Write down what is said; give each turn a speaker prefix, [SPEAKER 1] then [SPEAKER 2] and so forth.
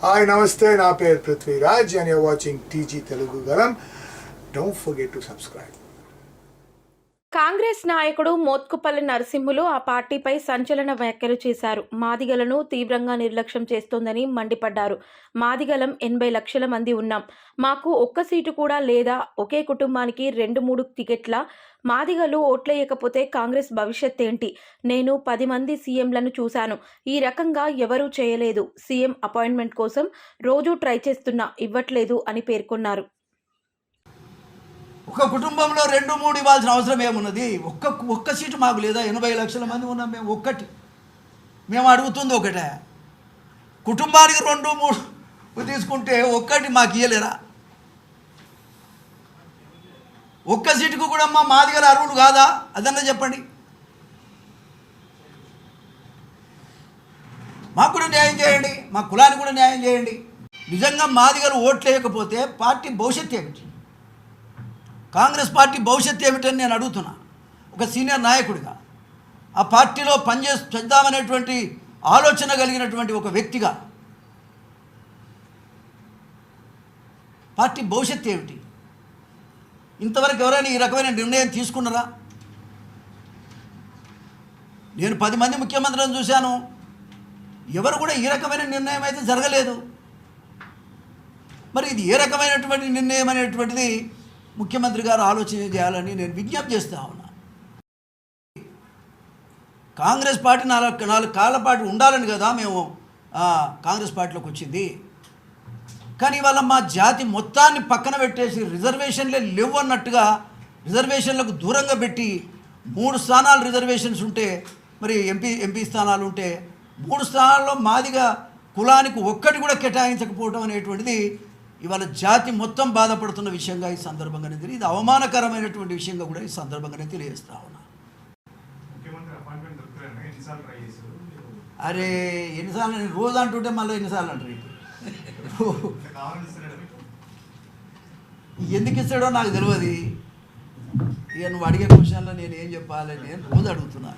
[SPEAKER 1] Hi, namaste. Na per Prithviraj and you're watching TG Telugu Galam. Don't forget to subscribe.
[SPEAKER 2] Congress నాయకుడు మోత్కుపల్లి నరసింహులు ఆ పార్టీపై సంచలన వ్యాఖ్యలు చేశారు. మాదిగలను తీవ్రంగా నిర్లక్ష్యం చేస్తోందని మండిపడ్డారు. మాదిగలం 80 లక్షల మంది ఉన్నాం, మాకు ఒక్క సీటు కూడా లేదా, ఒకే కుటుంబానికి 2-3 టికెట్ల, మాదిగలు ఓట్లేయకపోతే కాంగ్రెస్ భవిష్యత్ ఏంటి? నేను 10 మంది సీఎంలను చూశాను, ఈ రకంగా ఎవరూ చేయలేదు. సీఎం అపాయింట్మెంట్ కోసం రోజూ ట్రై చేస్తున్నా, ఇవ్వట్లేదు అని పేర్కొన్నారు.
[SPEAKER 3] ఒక కుటుంబంలో 2-3 ఇవ్వాల్సిన అవసరం ఏమున్నది? ఒక్క సీటు మాకు లేదా? 80 లక్షల మంది ఉన్నాం మేము. మేము అడుగుతుంది ఒకటే. కుటుంబానికి 2-3 తీసుకుంటే ఒక్కటి మాకు ఇయ్యలేరా? ఒక్క సీటుకు కూడా మా మాదిగల అర్హులు కాదా? అదన్నా చెప్పండి. మాకు కూడా న్యాయం చేయండి, మా కులానికి కూడా న్యాయం చేయండి. నిజంగా మాదిగలు ఓట్లేయకపోతే పార్టీ భవిష్యత్తు ఏమిటి? కాంగ్రెస్ పార్టీ భవిష్యత్తు ఏమిటని నేను అడుగుతున్నా. ఒక సీనియర్ నాయకుడిగా, ఆ పార్టీలో చేద్దామనేటువంటి ఆలోచన కలిగినటువంటి ఒక వ్యక్తిగా, పార్టీ భవిష్యత్తు ఏమిటి? ఇంతవరకు ఎవరైనా ఈ రకమైన నిర్ణయం తీసుకున్నారా? నేను 10 మంది ముఖ్యమంత్రులను చూశాను, ఎవరు కూడా ఈ రకమైన నిర్ణయం అయితే జరగలేదు. మరి ఇది ఏ రకమైనటువంటి నిర్ణయం అనేటువంటిది ముఖ్యమంత్రి గారు ఆలోచన చేయాలని నేను విజ్ఞప్తి చేస్తా ఉన్నా. కాంగ్రెస్ పార్టీ 4 కాళ్ళ పాటు ఉండాలని కదా మేము కాంగ్రెస్ పార్టీలోకి వచ్చింది. కానీ ఇవాళ మా జాతి మొత్తాన్ని పక్కన పెట్టేసి రిజర్వేషన్లే లేవు అన్నట్టుగా రిజర్వేషన్లకు దూరంగా పెట్టి 3 స్థానాలు రిజర్వేషన్స్ ఉంటే, మరి ఎంపీ స్థానాలు ఉంటే 3 స్థానాల్లో మాదిగా కులానికి ఒక్కటి కూడా కేటాయించకపోవడం అనేటువంటిది ఇవాళ జాతి మొత్తం బాధపడుతున్న విషయంగా ఈ సందర్భంగానే ఇది అవమానకరమైనటువంటి విషయంగా కూడా ఈ సందర్భంగానే తెలియజేస్తా ఉన్నా. అరే ఎన్నిసార్లు నేను రోజు అంటుంటే మళ్ళీ ఎన్నిసార్లు అంటారు? ఎందుకు ఇస్తాడో నాకు తెలియదు. ఇక నువ్వు అడిగే క్వశ్చన్లో నేను ఏం చెప్పాలి? నేను రోజు అడుగుతున్నా.